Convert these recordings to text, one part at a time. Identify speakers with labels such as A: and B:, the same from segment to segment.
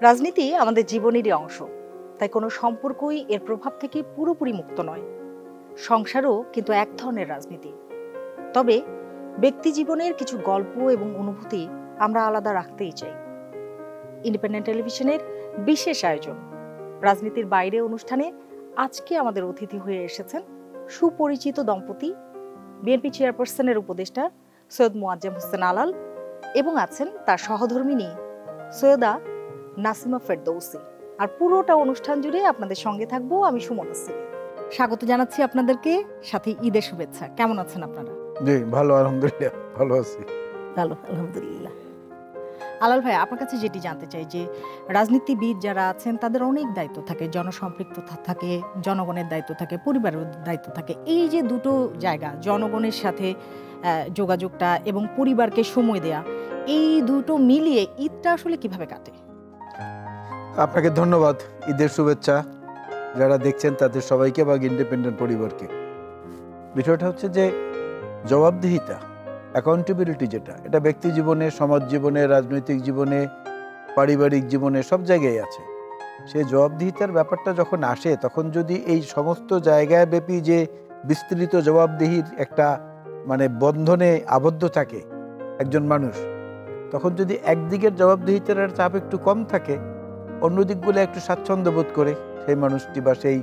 A: রাজনীতি আমাদের জীবনেরই অংশ, তাই কোনো সম্পর্কই এর প্রভাব থেকে পুরোপুরি মুক্ত নয়। সংসারও কিন্তু এক ধরনের রাজনীতি, তবে ব্যক্তি জীবনের কিছু গল্প এবং অনুভূতি আমরা আলাদা রাখতেই চাই। ইন্ডিপেন্ডেন্ট টেলিভিশনের বিশেষ আয়োজন রাজনীতির বাইরে অনুষ্ঠানে আজকে আমাদের অতিথি হয়ে এসেছেন সুপরিচিত দম্পতি, বিএনপি চেয়ারপারসনের উপদেষ্টা সৈয়দ মোয়াজ্জেম হোসেন আলাল এবং আছেন তার সহধর্মিণী সৈয়দা নাসিমা ফেরদৌসী। আর পুরোটা অনুষ্ঠান জুড়ে আপনাদের সঙ্গে থাকবো আমি সুমন আসিফ। স্বাগত জানাচ্ছি আপনাদেরকে, সাথে ঈদের শুভেচ্ছা। কেমন আছেন আপনারা?
B: জি ভালো, আলহামদুলিল্লাহ ভালো আছি।
C: ভালো, আলহামদুলিল্লাহ।
A: আলাল ভাই, আপনার কাছে যেটি জানতে চাই যে রাজনীতিবিদ যারা আছেন তাদের অনেক দায়িত্ব থাকে, জনসম্পৃক্ততা থাকে, জনগণের দায়িত্ব থাকে, পরিবারের দায়িত্ব থাকে। এই যে দুটো জায়গা, জনগণের সাথে যোগাযোগটা এবং পরিবারকে সময় দেয়া, এই দুটো মিলিয়ে ঈদটা আসলে কিভাবে কাটে?
B: আপনাকে ধন্যবাদ, ঈদের শুভেচ্ছা যারা দেখছেন তাদের সবাইকে বা ইন্ডিপেন্ডেন্ট পরিবারকে। বিষয়টা হচ্ছে যে জবাবদিহিতা, অ্যাকাউন্টেবিলিটি, যেটা এটা ব্যক্তি জীবনে, সমাজ জীবনে, রাজনৈতিক জীবনে, পারিবারিক জীবনে সব জায়গায় আছে। সেই জবাবদিহিতার ব্যাপারটা যখন আসে তখন যদি এই সমস্ত জায়গায় ব্যাপী যে বিস্তৃত জবাবদিহির একটা বন্ধনে আবদ্ধ থাকে একজন মানুষ, তখন যদি একদিকের জবাবদিহিতার চাপ একটু কম থাকে, অন্য দিকগুলো একটু স্বাচ্ছন্দ্য বোধ করে সেই মানুষটি বা সেই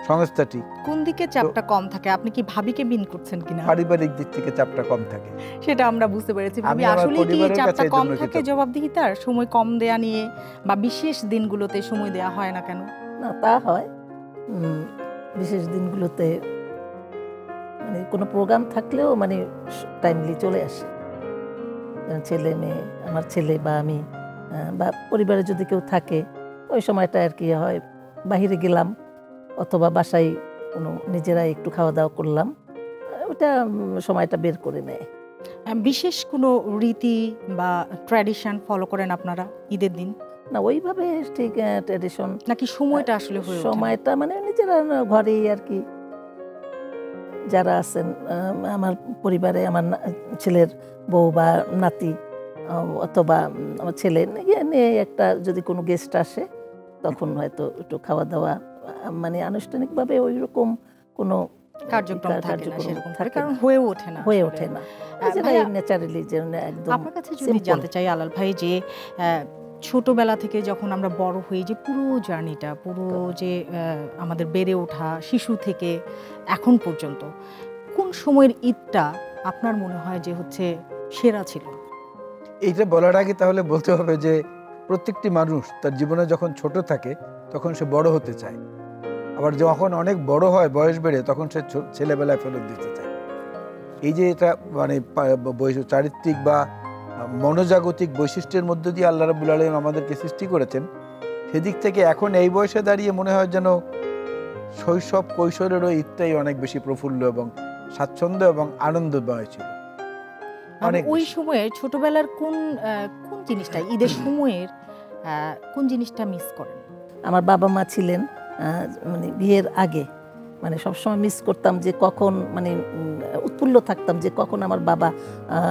B: সংস্থাটি।
A: কোন দিকে চাপটা কম থাকে? আপনি কি ভাবিকে বিন করছেন কিনা?
B: পারিবারিক দিক থেকে চাপটা কম থাকে,
A: সেটা আমরা বুঝতে পেরেছি। ভাবি আসলে কি চাপটা কম থাকে জবাবদিহিতার, সময় কম দেয়া নিয়ে, বা বিশেষ দিনগুলোতে সময় দেয়া হয় না কেন?
C: না, তা হয়। বিশেষ দিনগুলোতে কোনো প্রোগ্রাম থাকলেও টাইমলি চলে আসে। ছেলে মেয়ে, আমার ছেলে বা আমি বা পরিবারে যদি কেউ থাকে, ওই সময়টা আর কি হয় বাহিরে গেলাম অথবা বাসায় কোনো নিজেরাই একটু খাওয়া দাওয়া করলাম, ওটা সময়টা বের করে নেয়।
A: বিশেষ কোনো রীতি বা ট্র্যাডিশন ফলো করেন আপনারা ঈদের দিন?
C: না, ওইভাবে ঠিক ট্র্যাডিশন
A: নাকি সময়টা আসলে
C: সময়টা নিজেরা ঘরেই আর কি যারা আছেন আমার পরিবারে, আমার ছেলের বউ বা নাতি অথবা আমার ছেলে নিয়ে একটা যদি কোনো গেস্ট আসে তখন হয়তো একটু খাওয়া দাওয়া, আনুষ্ঠানিকভাবে ওই রকম কোনো
A: কার্যক্রম থাকে কারণ হয়ে ওঠে না
C: ন্যাচারালি। একদম
A: আপনার কাছে যদি জানতে চাই আলাল ভাই, যে ছোটবেলা থেকে যখন আমরা বড় হই, যে পুরো জার্নিটা, পুরো যে আমাদের বেড়ে ওঠা শিশু থেকে এখন পর্যন্ত, কোন সময়ের ঈদটা আপনার মনে হয় যে হচ্ছে সেরা ছিল?
B: এইটা বলার আগে তাহলে বলতে হবে যে প্রত্যেকটি মানুষ তার জীবনে যখন ছোট থাকে তখন সে বড় হতে চায়, আবার যখন অনেক বড় হয়, বয়স বেড়ে, তখন সে ছেলেবেলায় ফেরত দিতে চায়। এই যে এটা চারিত্রিক বা মনোজাগতিক বৈশিষ্ট্যের মধ্য দিয়ে আল্লাহ রাব্বুল আলামিন আমাদেরকে সৃষ্টি করেছেন, সেদিক থেকে এখন এই বয়সে দাঁড়িয়ে মনে হয় যেন শৈশব কৈশোরেরও ঈদটাই অনেক বেশি প্রফুল্ল এবং স্বাচ্ছন্দ্য এবং আনন্দময় ছিল।
A: ওই সময়ে ছোটবেলার কোন জিনিসটা, ঈদের সময়ের কোন জিনিসটা মিস করেন?
C: আমার বাবা মা ছিলেন বিয়ের আগে, সবসময় মিস করতাম যে কখন, উৎফুল্ল থাকতাম যে কখন আমার বাবা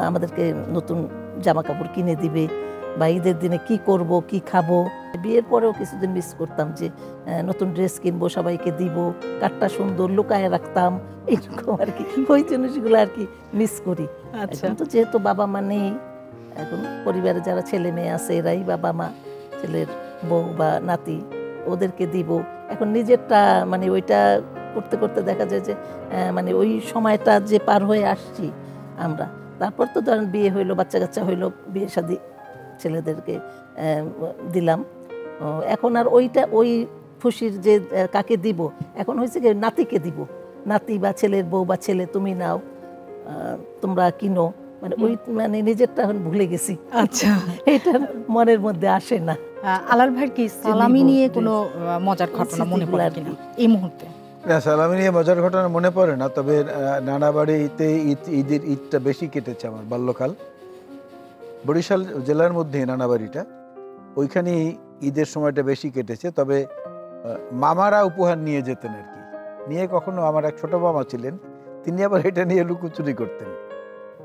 C: আমাদেরকে নতুন জামা কাপড় কিনে দিবে বা ঈদের দিনে কি করব, কি খাবো। বিয়ের পরেও কিছুদিন মিস করতাম যে নতুন ড্রেস কিনবো, সবাইকে দিব, কাঠটা সুন্দর লুকায় রাখতাম, এইরকম আর কি। ওই জিনিসগুলো আর কি মিস করি। এখন তো যেহেতু বাবা মা নেই, এখন পরিবারে যারা ছেলে মেয়ে আছে এরাই বাবা মা, ছেলের বউ বা নাতি, ওদেরকে দিব। এখন নিজেরটা ওইটা করতে করতে দেখা যায় যে ওই সময়টা যে পার হয়ে আসছি আমরা। তারপর তো ধরেন বিয়ে হইলো, বাচ্চা কাচ্চা হইলো, বিয়ে শাদী ছেলেদেরকে দিলাম। এখন আর ওই খুশির যে কাকে দিব, এখন হয়েছে কি নাতিকে দিব, নাতি বা ছেলের বউ বা ছেলে তুমি নাও, তোমরা কিনো, ওই নিজেরটা এখন ভুলে গেছি।
A: আচ্ছা,
C: এটা মনের মধ্যে আসে না।
A: আলাল ভাই কি সালামি নিয়ে কোনো মজার ঘটনা মনে পড়ে কিনা এই মুহূর্তে?
B: না, সালামি নিয়ে মজার ঘটনা মনে পড়ে না, তবে নানা বাড়িতে ঈদটা বেশি কেটেছে আমার বাল্যকাল। বরিশাল জেলার মধ্যে নানা বাড়িটা, ওইখানেই ঈদের সময়টা বেশি কেটেছে। তবে মামারা উপহার নিয়ে যেতেন আর কি, নিয়ে কখনো আমার এক ছোট মামা ছিলেন, তিনি আবার এটা নিয়ে লুকোচুরি করতেন।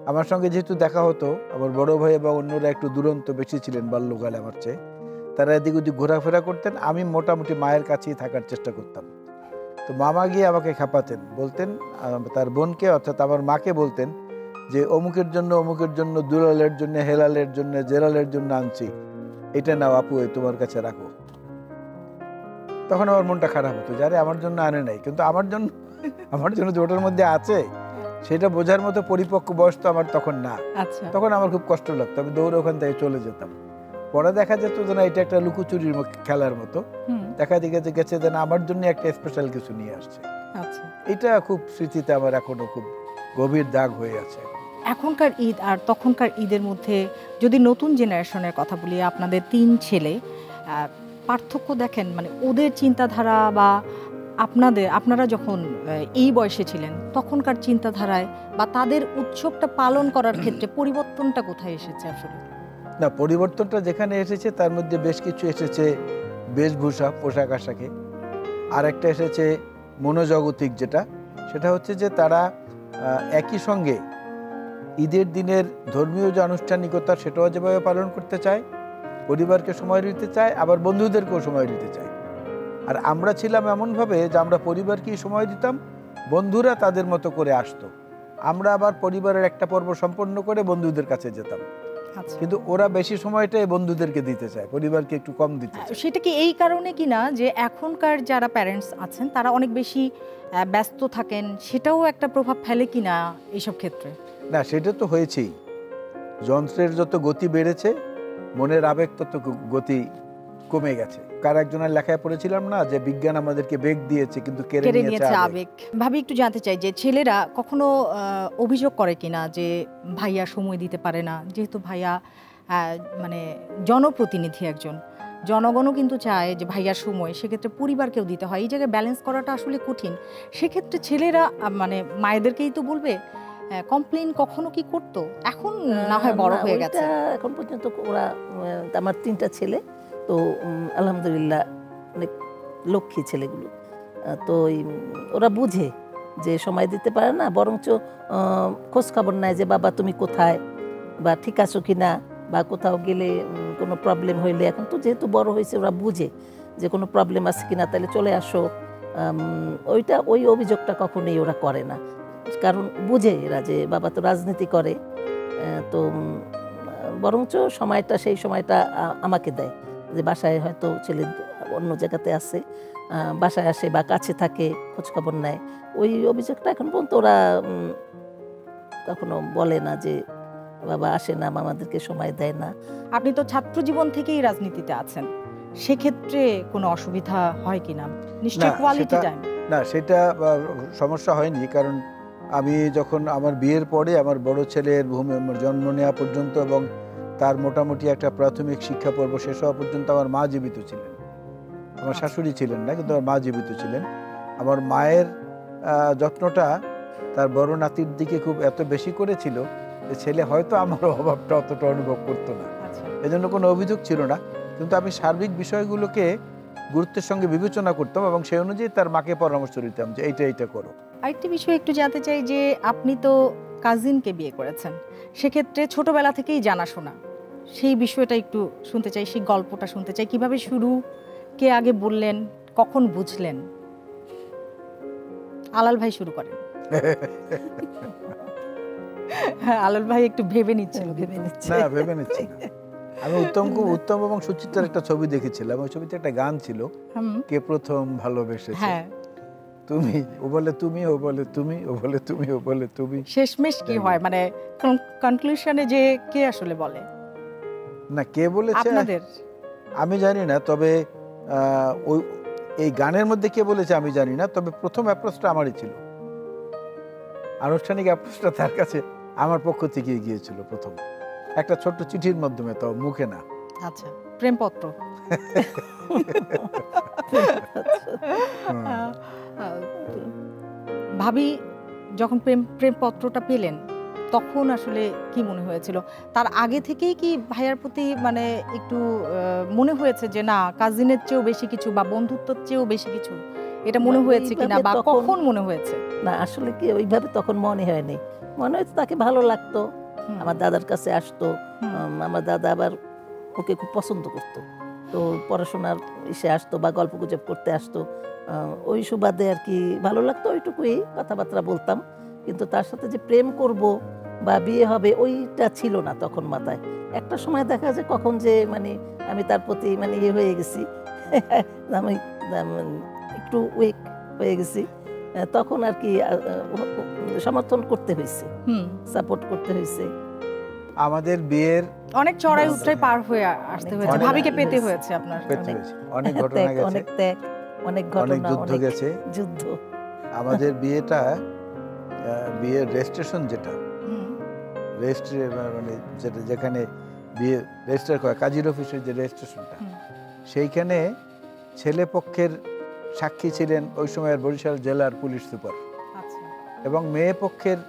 B: আমার সঙ্গে যেহেতু দেখা হতো, আমার বড় ভাই বা অন্যরা একটু দুরন্ত বেশি ছিলেন বাল্যকালে আমার চেয়ে, তারা এদিক ওদিক ঘোরাফেরা করতেন, আমি মোটামুটি মায়ের কাছেই থাকার চেষ্টা করতাম। তো মামা গিয়ে আমাকে খেপাতেন, বলতেন তার বোনকে অর্থাৎ আমার মাকে বলতেন যে অমুকের জন্য দুলালের জন্য, হেলালের জন্য, জেলালের জন্য আনছি, এটা নাও আপু, তোমার কাছে রাখো। তখন আমার মনটা খারাপ হতো, যারে আমার জন্য আনে নাই, কিন্তু আমার জন্য যে ওটার মধ্যে আছে সেটা বোঝার মতো পরিপক্ক বয়স তো আমার তখন না।
A: আচ্ছা,
B: তখন আমার খুব কষ্ট লাগতো, আমি দৌড়ে ওখান থেকে চলে যেতাম। পরে দেখা যেত যে না, এটা একটা লুকোচুরির খেলার মতো, দেখা গেছে যে না, আমার জন্য একটা স্পেশাল কিছু নিয়ে আসছে।
A: আচ্ছা,
B: এটা খুব স্মৃতিতে আমার এখনো খুব গভীর দাগ হয়ে আছে।
A: এখনকার ঈদ আর তখনকার ঈদের মধ্যে যদি নতুন জেনারেশনের কথা বলি, আপনাদের 3 ছেলে, পার্থক্য দেখেন, মানে ওদের চিন্তাধারা বা আপনারা যখন এই বয়সে ছিলেন তখনকার চিন্তাধারায় বা তাদের উৎসবটা পালন করার ক্ষেত্রে পরিবর্তনটা কোথায় এসেছে আসলে?
B: না, পরিবর্তনটা যেখানে এসেছে তার মধ্যে বেশ কিছু এসেছে বেশভূষা, পোশাক আশাকে। আর একটা এসেছে মনোজগতিক, সেটা হচ্ছে যে তারা একই সঙ্গে ঈদের দিনের ধর্মীয় যে আনুষ্ঠানিকতা সেটাও যেভাবে পালন করতে চায়, পরিবারকে সময় দিতে চায়, আবার বন্ধুদেরকেও সময় দিতে চায়। আর আমরা ছিলাম এমনভাবে যে আমরা পরিবারকেই সময় দিতাম, বন্ধুরা তাদের মতো করে আসতো, আমরা আবার পরিবারের একটা পর্ব সম্পন্ন করে বন্ধুদের কাছে যেতাম। কিন্তু ওরা বেশি সময়টাই বন্ধুদেরকে দিতে চায়, পরিবারকে একটু কম দিতে চায়।
A: সেটা কি এই কারণে কিনা যে এখনকার যারা প্যারেন্টস আছেন তারা অনেক বেশি ব্যস্ত থাকেন, সেটাও একটা প্রভাব ফেলে কিনা এইসব ক্ষেত্রে?
B: না, সেটা তো হয়েছেই। যন্ত্রের যত গতি বেড়েছে, মনের আবেগ তত গতি কমে গেছে। কার একজনের লেখায় পড়েছিলাম না যে বিজ্ঞান আমাদেরকে বেগ দিয়েছে কিন্তু কেড়ে নিয়েছে আবেগ।
A: ভাবি, একটু জানতে চাই যে ছেলেরা কখনো অভিযোগ করে কিনা যে ভাইয়া সময় দিতে পারে না, যেহেতু ভাইয়া মানে জনপ্রতিনিধি একজন, জনগণও কিন্তু চায় যে ভাইয়ার সময়, সেক্ষেত্রে পরিবারকেও দিতে হয়, এই জায়গায় ব্যালেন্স করাটা আসলে কঠিন। সেক্ষেত্রে ছেলেরা মানে মায়েদেরকেই তো বলবে, কমপ্লেইন কখনো কি করতো? এখন না হয় বড় হয়ে গেছে।
C: এখন পর্যন্ত ওরা, আমার 3টা ছেলে তো আলহামদুলিল্লাহ অনেক লক্ষ্মী ছেলেগুলো, তো ওরা বুঝে যে সময় দিতে পারে না, বরঞ্চ খোঁজ খবর নেয় যে বাবা তুমি কোথায়, বা ঠিক আছো কিনা, বা কোথাও গেলে কোনো প্রবলেম হইলে, এখন তো যেহেতু বড় হয়েছে ওরা বুঝে যে কোনো প্রবলেম আছে কিনা, তাহলে চলে আসো। ওই অভিযোগটা কখনোই ওরা করে না, কারণ বুঝে এরা যে বাবা তো রাজনীতি করে, তো বরঞ্চ সেই সময়টা আমাকে দেয়, যে বাসায় হয়তো ছেলে অন্য জায়গাতে আছে, বাসায় আসে বা কাছে থাকে, খোঁজখবর নেয়। ওই অভিযোগটা এখন পর্যন্ত ওরা কখনো বলে না যে বাবা আসে না, আমাদেরকে সময় দেয় না।
A: আপনি তো ছাত্র জীবন থেকেই রাজনীতিতে আছেন, সেক্ষেত্রে কোনো অসুবিধা হয় কিনা? নিশ্চয়ই কোয়ালিটি টাইম।
B: না, সেটা সমস্যা হয়নি, কারণ আমি যখন আমার বিয়ের পরে আমার বড় ছেলের জন্ম নেওয়া পর্যন্ত এবং তার মোটামুটি একটা প্রাথমিক শিক্ষা পর্ব শেষ হওয়া পর্যন্ত আমার মা জীবিত ছিলেন। আমার শাশুড়ি ছিলেন না, কিন্তু আমার মা জীবিত ছিলেন। আমার মায়ের যত্নটা তার বড় নাতির দিকে খুব এত বেশি করেছিল যে ছেলে হয়তো আমার অভাবটা অতটা অনুভব করতো না, এজন্য কোনো অভিযোগ ছিল না। কিন্তু আমি সার্বিক বিষয়গুলোকে গুরুত্বের সঙ্গে বিবেচনা করতাম এবং সেই অনুযায়ী তার মাকে পরামর্শ দিতাম যে এইটা করো।
A: আরেকটি বিষয় একটু জানতে চাই যে আপনি তো কাজিনকে বিয়ে করেছেন, সেক্ষেত্রে ছোটবেলা থেকেই জানাশোনা, সেই বিষয়টা একটু শুনতে চাই, সেই গল্পটা শুনতে চাই। কিভাবে শুরু, কে আগে বললেন, কখন বুঝলেন? আলাল ভাই শুরু করেন। আলাল ভাই একটু ভেবে নিচ্ছেন।
B: না, ভেবে নিচ্ছি না। আমি উত্তম এবং সুচিত্রার একটা ছবি দেখেছিলাম, ওই ছবিতে একটা গান ছিল, কে প্রথম ভালোবেসেছে, তুমি, ও বলে তুমি, ও বলে তুমি, ও বলে তুমি, ও বলে তুমি।
A: শেষমেশ কি হয়, মানে কনক্লুশনে যে কে আসলে বলে?
B: না, কে বলেছে আপনাদের আমি জানি না, তবে ওই এই গানের মধ্যে কে বলেছে আমি জানি না, তবে প্রথম অ্যাপ্রোচটা আমারই ছিল, আনুষ্ঠানিক অ্যাপ্রোচটা তার কাছে আমার পক্ষ থেকে গিয়েছিল প্রথম, একটা ছোট্ট চিঠির মাধ্যমে, তো মুখে না।
A: আচ্ছা, প্রেমপত্র। ভাবি যখন প্রেমপত্রটা পেলেন তখন আসলে কি মনে হয়েছিল? তার আগে থেকেই কি ভাইয়ার প্রতি মানে একটু মনে হয়েছে যে না, কাজিনের চেয়েও বেশি কিছু বা বন্ধুত্বের চেয়েও বেশি কিছু, এটা মনে হয়েছে কিনা, বা কখন মনে হয়েছে?
C: না, আসলে কি ওইভাবে তখন মনে হয়নি, মনে হয়েছে তাকে ভালো লাগতো, আমার দাদার কাছে আসতো, আমার দাদা আবার ওকে খুব পছন্দ করতো, তো পড়াশোনার এসে আসতো বা গল্প গুজব করতে আসতো, ওই সুবাদে আর কি ভালো লাগতো, ওইটুকুই কথাবার্তা বলতাম। কিন্তু তার সাথে যে প্রেম করব বা বিয়ে হবে ওইটা ছিল না তখন মাথায়। একটা সময় দেখা যায় কখন যে মানে আমি তার প্রতি মানে ইয়ে হয়ে গেছি, আমি একটু উইক হয়ে গেছি, তখন আর কি সমর্থন করতে হয়েছে, সাপোর্ট করতে হয়েছে।
B: আমাদের বিয়ের
A: অনেক চড়াই উতরাই পার হয়ে আসতে হয়েছে,
B: অনেক
A: ভাবিকে পেতে হয়েছে আপনার।
B: অনেক ঘটনা গেছে,
C: অনেক ত্যাগ, অনেক ঘটনা,
B: যুদ্ধ গেছে,
C: যুদ্ধ।
B: আমাদের বিয়েটা বিয়ের রেজিস্ট্রেশন যেটা মানে যেটা যেখানে বিয়ে রেজিস্টার করা কাজীর অফিসের যে রেজিস্ট্রেশনটা, সেইখানে ছেলে পক্ষের সাক্ষী ছিলেন ওই সময়ের বরিশাল জেলার পুলিশ সুপার, এবং মেয়ে পক্ষের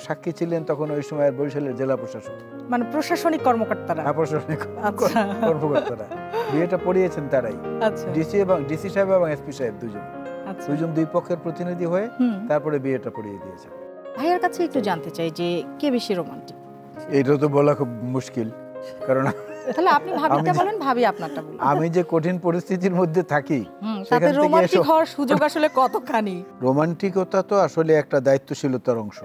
B: সাক্ষী ছিলেন তখন ওই সময়ের বরিশালের জেলা প্রশাসক, মানে
A: প্রশাসনিক কর্মকর্তারা।
B: প্রশাসনিক কর্মকর্তারা বিয়েটা পড়িয়েছেন তারাই, ডিসি সাহেব এবং এসপি সাহেব দুজন দুই পক্ষের প্রতিনিধি হয়ে তারপরে বিয়েটা পড়িয়ে দিয়েছেন।
A: ভাইয়ার কাছে একটু জানতে চাই যে কে বেশি রোমান্টিক?
B: এইটা তো বলা খুব মুশকিল, কারণ
A: তাহলে আপনি ভাবিটা বলেন, ভাবি আপনারটা বলুন।
B: আমি যে কঠিন পরিস্থিতির মধ্যে থাকি,
A: তাতে রোমান্টিক হওয়ার সুযোগ আসলে কতখানি?
B: রোমান্টিকতা তো আসলে একটা দায়িত্বশীলতার অংশ,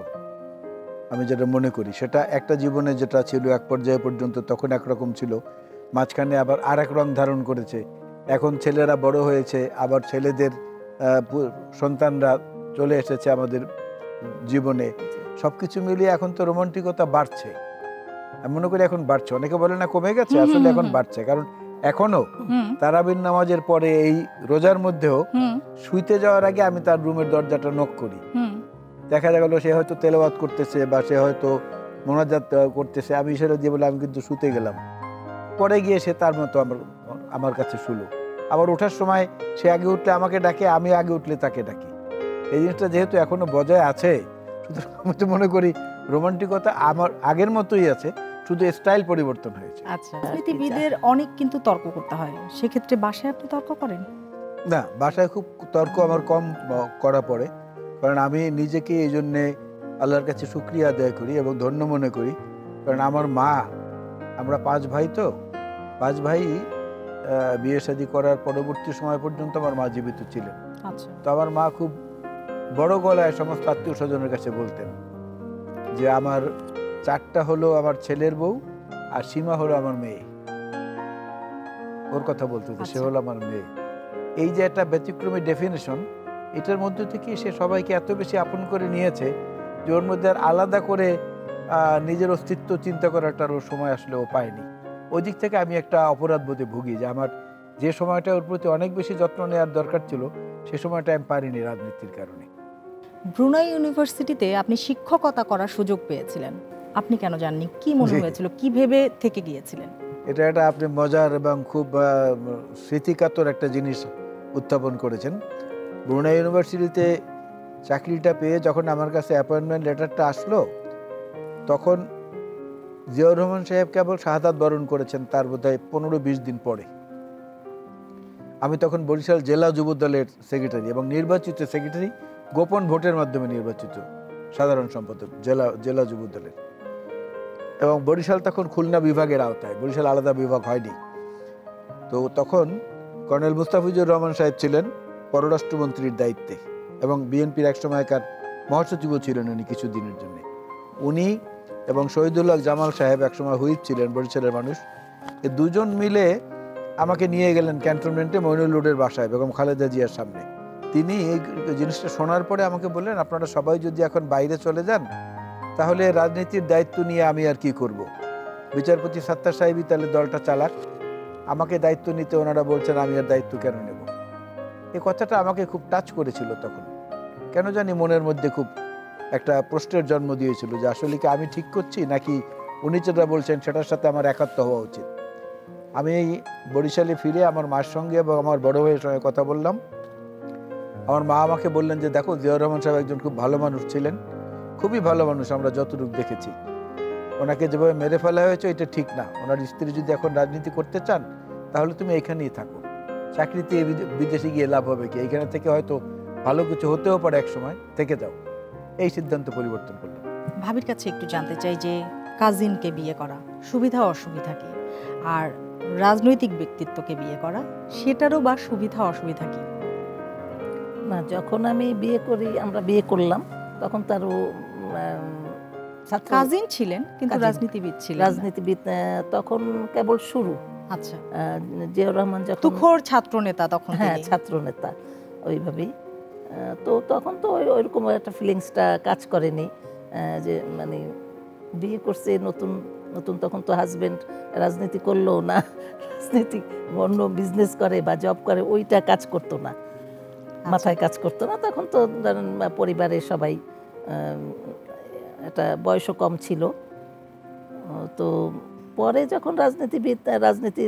B: আমি যেটা মনে করি। সেটা একটা জীবনে যেটা ছিল এক পর্যায়ে পর্যন্ত তখন একরকম ছিল, মাঝখানে আবার আর এক রং ধারণ করেছে, এখন ছেলেরা বড় হয়েছে, আবার ছেলেদের সন্তানরা চলে এসেছে আমাদের জীবনে, সবকিছু মিলিয়ে এখন তো রোমান্টিকতা বাড়ছে, আমি মনে করি এখন বাড়ছে। অনেকে বলে না কমে গেছে, আসলে এখন বাড়ছে, কারণ এখনো তারাবির নামাজের পরে এই রোজার মধ্যেও শুইতে যাওয়ার আগে আমি তার রুমের দরজাটা নক করি, দেখা গেল সে হয়তো তেলাওয়াত করতেছে বা সে হয়তো মোনাজাত করতেছে, আমি সেটা দিয়ে বলে আমি কিন্তু শুতে গেলাম, পরে গিয়ে সে তার মতো আমার কাছে শুলো, আবার ওঠার সময় সে আগে উঠলে আমাকে ডাকে, আমি আগে উঠলে তাকে ডাকি। এই জিনিসটা যেহেতু এখনো বজায় আছে, সুতরাং আমি তো মনে করি রোমান্টিকতা আমার আগের মতোই আছে, শুধু স্টাইল পরিবর্তন হয়েছে।
A: আচ্ছা, রাজনীতিবিদের অনেক কিন্তু তর্ক করতে হয়, সেক্ষেত্রে বাসায় আপনি তর্ক করেন
B: না? বাসায় খুব তর্ক আমার কম করা পড়ে, কারণ আমি নিজেকে এই জন্যে আল্লাহর কাছে শুকরিয়া আদায় করি এবং ধন্য মনে করি, কারণ আমার মা, আমরা 5 ভাই, তো 5 ভাই বিয়ে শাদী করার পরবর্তী সময় পর্যন্ত আমার মা জীবিত ছিলেন। তো আমার মা খুব বড় গলায় সমস্ত আত্মীয় স্বজনের কাছে বলতেন যে আমার 4টা হলো আমার ছেলের বউ, আর সীমা হলো আমার মেয়ে, ওর কথা বলতে, সে হলো আমার মেয়ে। এই যে একটা ব্যতিক্রমী ডেফিনেশন, এটার মধ্যে থেকে সে সবাইকে এত বেশি আপন করে নিয়েছে যে ওর মধ্যে আর আলাদা করে নিজের অস্তিত্ব চিন্তা করাটার ওর সময় আসলে ও পায়নি। ওই দিক থেকে আমি একটা অপরাধ বোধে ভুগি যে আমার যে সময়টা ওর প্রতি অনেক বেশি যত্ন নেওয়ার দরকার ছিল, সে সময়টা আমি পারিনি রাজনীতির কারণে।
A: ব্রুনাই ইউনিভার্সিটিতে আপনি শিক্ষকতা করার সুযোগ পেয়েছিলেন, আপনি কেন যাননি? কি মনে হয়েছিল, কি ভেবে থেকে গিয়েছিলেন?
B: এটা একটা আপনি মজার এবং খুব স্মৃতিকাতর একটা জিনিস উত্থাপন করেছেন। ব্রুনাই ইউনিভার্সিটিতে চাকরিটা পেয়ে যখন আমার কাছে অ্যাপয়েন্টমেন্ট লেটারটা আসলো, তখন জিয়াউর রহমান সাহেব কেবল শাহাদাত বরণ করেছেন তার বোধহয় 15-20 দিন পরে। আমি তখন বরিশাল জেলা যুব দলের সেক্রেটারি এবং নির্বাচিত সেক্রেটারি, গোপন ভোটের মাধ্যমে নির্বাচিত সাধারণ সম্পাদক জেলা যুব দলের, এবং বরিশাল তখন খুলনা বিভাগের আওতায়, বরিশাল আলাদা বিভাগ হয়নি। তো তখন কর্নেল মুস্তাফিজুর রহমান সাহেব ছিলেন পররাষ্ট্রমন্ত্রীর দায়িত্বে, এবং বিএনপির এক সময়কার মহাসচিবও ছিলেন উনি কিছুদিনের জন্য। উনি এবং শহীদুল্লাহ জামাল সাহেব একসময় হুইপ ছিলেন বরিশালের মানুষ, এই দুজন মিলে আমাকে নিয়ে গেলেন ক্যান্টনমেন্টে মইনুল রোডের বাসায় বেগম খালেদা জিয়ার সামনে। তিনি এই জিনিসটা শোনার পরে আমাকে বললেন, আপনারা সবাই যদি এখন বাইরে চলে যান তাহলে রাজনীতির দায়িত্ব নিয়ে আমি আর কি করব, বিচারপতি সাত্তার সাহেবই তাহলে দলটা চালাক, আমাকে দায়িত্ব নিতে ওনারা বলছেন, আমি আর দায়িত্ব কেন নেব। এই কথাটা আমাকে খুব টাচ করেছিল তখন, কেন জানি মনের মধ্যে খুব একটা প্রশ্নের জন্ম দিয়েছিল যে আসলে কি আমি ঠিক করছি, নাকি উনি যেটা বলছেন সেটার সাথে আমার একাত্ম হওয়া উচিত। আমি বরিশালে ফিরে আমার মার সঙ্গে এবং আমার বড় ভাইয়ের সঙ্গে কথা বললাম। আমার মা আমাকে বললেন যে দেখো, জিয়াউর রহমান সাহেব একজন খুব ভালো মানুষ ছিলেন, খুবই ভালো মানুষ, আমরা যতটুকু দেখেছি। ওনাকে যেভাবে মেরে ফেলা হয়েছে এটা ঠিক না, ওনার স্ত্রী যদি এখন রাজনীতি করতে চান তাহলে তুমি এখানেই থাকো, চাকরিতে বিদেশে গিয়ে লাভ হবে কি, এইখানে থেকে হয়তো ভালো কিছু হতেও পারে, এক সময় থেকে যাও। এই সিদ্ধান্ত পরিবর্তন করলাম।
A: ভাবির কাছে একটু জানতে চাই যে কাজিনকে বিয়ে করা সুবিধা অসুবিধা কি, আর রাজনৈতিক ব্যক্তিত্বকে বিয়ে করা, সেটারও বা সুবিধা অসুবিধা কি?
C: না, যখন আমি বিয়ে করি, আমরা বিয়ে করলাম, তখন তারও ছাত্র
A: কাজিন ছিলেন কিন্তু
C: কাজিন।
A: রাজনীতিবিদ ছিলেন না।
C: রাজনীতিবিদ তখন কেবল শুরু।
A: আচ্ছা,
C: জিয়াউর রহমান যখন,
A: তুখোড় ছাত্র নেতা তখন
C: হ্যাঁ,
A: তিনি।
C: ছাত্র নেতা ওইভাবেই। তো তখন তো ওইরকম একটা ফিলিংসটা কাজ করেনি যে মানে বিয়ে করছে নতুন নতুন, তখন তো হাজবেন্ড রাজনীতি করলো না, রাজনীতি অন্য বিজনেস করে বা জব করে, ওইটা কাজ করতো না, মাথায় কাজ করতো না। তখন তো ধরেন পরিবারের সবাই, একটা বয়সও কম ছিল। তো পরে যখন রাজনীতি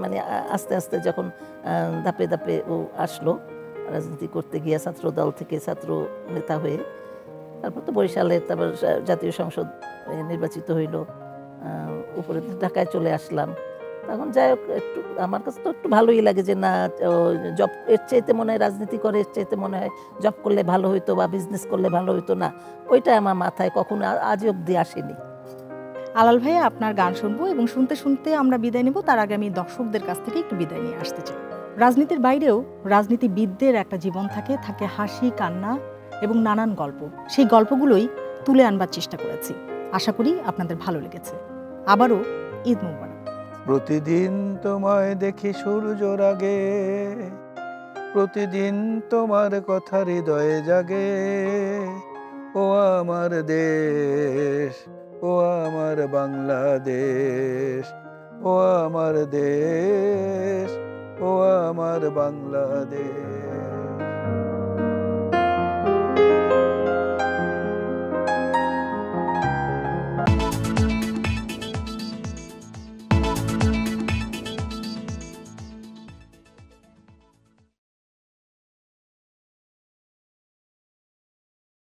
C: মানে আস্তে আস্তে যখন ধাপে ধাপে ও আসলো রাজনীতি করতে গিয়ে, ছাত্র দল থেকে ছাত্র নেতা হয়ে, তারপর তো বরিশালে, তারপর জাতীয় সংসদ নির্বাচিত হইল, উপরে ঢাকায় চলে আসলাম। তখন যাই হোক, একটু আমার কাছে তো একটু ভালোই লাগে যে না, জব এর চাইতে মনে হয় রাজনীতি করে, এর চাইতে মনে হয় জব করলে ভালো হইতো বা বিজনেস করলে ভালো হইতো। না, ওইটা আমার মাথায় কখনো আজ অব্দি আসেনি।
A: আলাল ভাইয়া, আপনার গান শুনবো এবং শুনতে শুনতে আমরা বিদায় নেব। তার আগে আমি দর্শকদের কাছ থেকে একটু বিদায় নিয়ে আসতে চাই। রাজনীতির বাইরেও রাজনীতিবিদদের একটা জীবন থাকে, থাকে হাসি, কান্না এবং নানান গল্প। সেই গল্পগুলোই তুলে আনবার চেষ্টা করেছি। আশা করি আপনাদের ভালো লেগেছে। আবারও ঈদ মোবারক।
B: প্রতিদিন তোমায় দেখি সূর্যর আগে, প্রতিদিন তোমার কথা হৃদয়ে জাগে। ও আমার দেশ, ও আমার বাংলাদেশ, ও আমার দেশ, ও আমার বাংলাদেশ।